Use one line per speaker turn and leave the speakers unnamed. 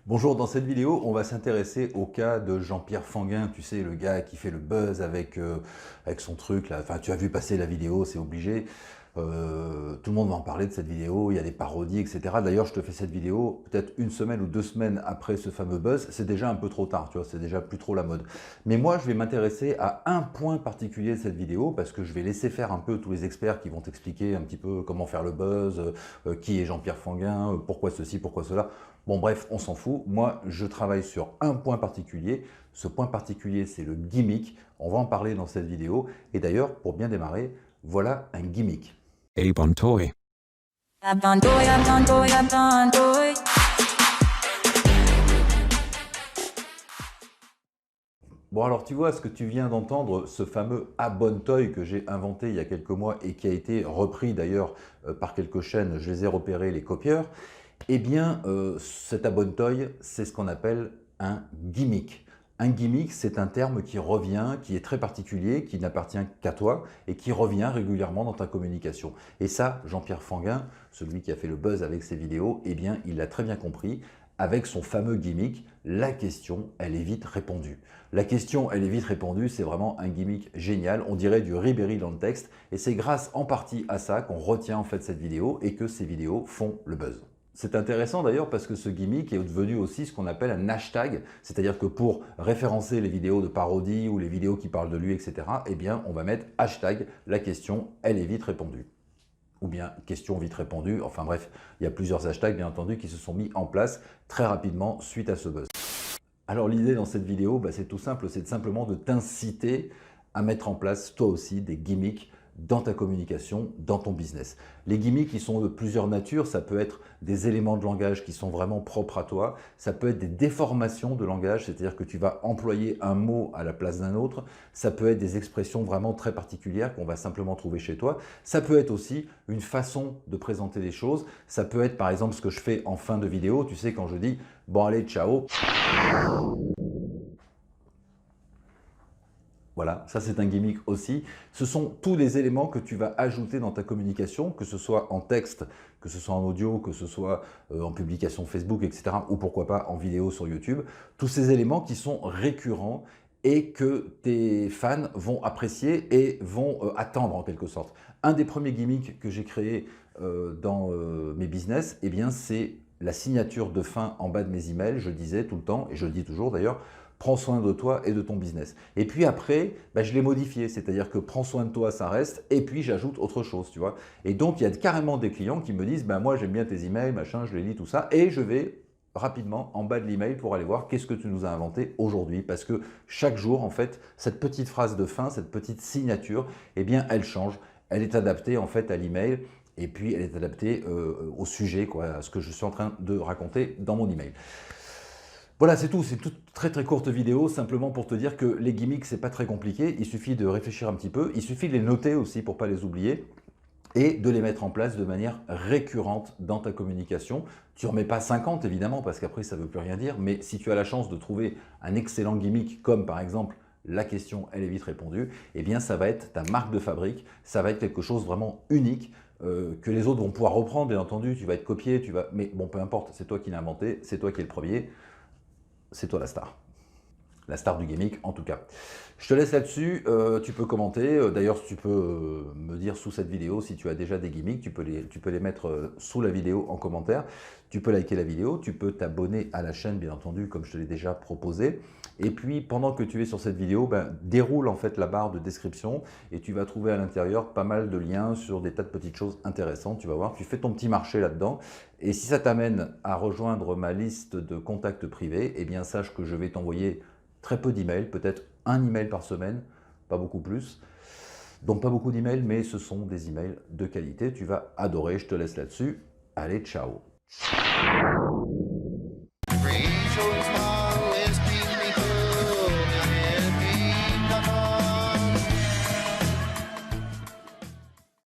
Bonjour, dans cette vidéo, on va s'intéresser au cas de Jean-Pierre Fanguin, tu sais, le gars qui fait le buzz avec son truc là. Enfin, tu as vu passer la vidéo, c'est obligé. Tout le monde va en parler de cette vidéo, il y a des parodies, etc. D'ailleurs, je te fais cette vidéo peut-être une semaine ou 2 semaines après ce fameux buzz. C'est déjà un peu trop tard, tu vois, c'est déjà plus trop la mode. Mais moi, je vais m'intéresser à un point particulier de cette vidéo parce que je vais laisser faire un peu tous les experts qui vont t'expliquer un petit peu comment faire le buzz, qui est Jean-Pierre Fanguin, pourquoi ceci, pourquoi cela. Bon bref, on s'en fout. Moi, je travaille sur un point particulier. Ce point particulier, c'est le gimmick. On va en parler dans cette vidéo. Et d'ailleurs, pour bien démarrer, voilà un gimmick.
Abe on toy.
Bon alors tu vois ce que tu viens d'entendre, ce fameux Abontoy que j'ai inventé il y a quelques mois et qui a été repris d'ailleurs par quelques chaînes, je les ai repérés, les copieurs. Eh bien, cet Abontoy, c'est ce qu'on appelle un gimmick. Un gimmick, c'est un terme qui revient, qui est très particulier, qui n'appartient qu'à toi et qui revient régulièrement dans ta communication. Et ça, Jean-Pierre Fanguin, celui qui a fait le buzz avec ses vidéos, eh bien, il l'a très bien compris. Avec son fameux gimmick, la question, elle est vite répondue. La question, elle est vite répondue, c'est vraiment un gimmick génial, on dirait du Ribéry dans le texte, et c'est grâce en partie à ça qu'on retient en fait cette vidéo et que ces vidéos font le buzz. C'est intéressant d'ailleurs parce que ce gimmick est devenu aussi ce qu'on appelle un hashtag, c'est-à-dire que pour référencer les vidéos de parodie ou les vidéos qui parlent de lui, etc., eh bien on va mettre hashtag, la question, elle est vite répondue. Ou bien question vite répondue, enfin bref, il y a plusieurs hashtags bien entendu qui se sont mis en place très rapidement suite à ce buzz. Alors l'idée dans cette vidéo, c'est tout simple, c'est simplement de t'inciter à mettre en place toi aussi des gimmicks dans ta communication, dans ton business. Les gimmicks, ils sont de plusieurs natures. Ça peut être des éléments de langage qui sont vraiment propres à toi. Ça peut être des déformations de langage, c'est-à-dire que tu vas employer un mot à la place d'un autre. Ça peut être des expressions vraiment très particulières qu'on va simplement trouver chez toi. Ça peut être aussi une façon de présenter les choses. Ça peut être par exemple ce que je fais en fin de vidéo. Tu sais, quand je dis « bon allez, ciao ». Voilà, ça c'est un gimmick aussi. Ce sont tous les éléments que tu vas ajouter dans ta communication, que ce soit en texte, que ce soit en audio, que ce soit en publication Facebook, etc. ou pourquoi pas en vidéo sur YouTube. Tous ces éléments qui sont récurrents et que tes fans vont apprécier et vont attendre en quelque sorte. Un des premiers gimmicks que j'ai créé dans mes business, eh bien c'est la signature de fin en bas de mes emails. Je le disais tout le temps, et je le dis toujours d'ailleurs, prends soin de toi et de ton business. Et puis après, je l'ai modifié, c'est-à-dire que prends soin de toi, ça reste, et puis j'ajoute autre chose, tu vois. Et donc, il y a carrément des clients qui me disent, moi j'aime bien tes emails, machin, je les lis, tout ça, et je vais rapidement en bas de l'email pour aller voir qu'est-ce que tu nous as inventé aujourd'hui. Parce que chaque jour, en fait, cette petite phrase de fin, cette petite signature, eh bien, elle change. Elle est adaptée en fait à l'email et puis elle est adaptée au sujet, quoi, à ce que je suis en train de raconter dans mon email. Voilà, c'est tout. C'est une toute très très courte vidéo, simplement pour te dire que les gimmicks, c'est pas très compliqué. Il suffit de réfléchir un petit peu. Il suffit de les noter aussi pour pas les oublier et de les mettre en place de manière récurrente dans ta communication. Tu ne remets pas 50 évidemment, parce qu'après ça ne veut plus rien dire, mais si tu as la chance de trouver un excellent gimmick, comme par exemple la question, elle est vite répondue, eh bien ça va être ta marque de fabrique, ça va être quelque chose vraiment unique, que les autres vont pouvoir reprendre, bien entendu, tu vas être copié, mais bon, peu importe, c'est toi qui l'as inventé, c'est toi qui es le premier, c'est toi la star. La star du gimmick en tout cas. Je te laisse là-dessus, tu peux commenter, d'ailleurs tu peux me dire sous cette vidéo si tu as déjà des gimmicks, tu peux les mettre sous la vidéo en commentaire, tu peux liker la vidéo, tu peux t'abonner à la chaîne bien entendu comme je te l'ai déjà proposé, et puis pendant que tu es sur cette vidéo, déroule en fait la barre de description et tu vas trouver à l'intérieur pas mal de liens sur des tas de petites choses intéressantes, tu vas voir, tu fais ton petit marché là-dedans, et si ça t'amène à rejoindre ma liste de contacts privés, eh bien sache que je vais t'envoyer très peu d'emails, peut-être un email par semaine, pas beaucoup plus. Donc pas beaucoup d'emails, mais ce sont des emails de qualité. Tu vas adorer, je te laisse là-dessus. Allez, ciao!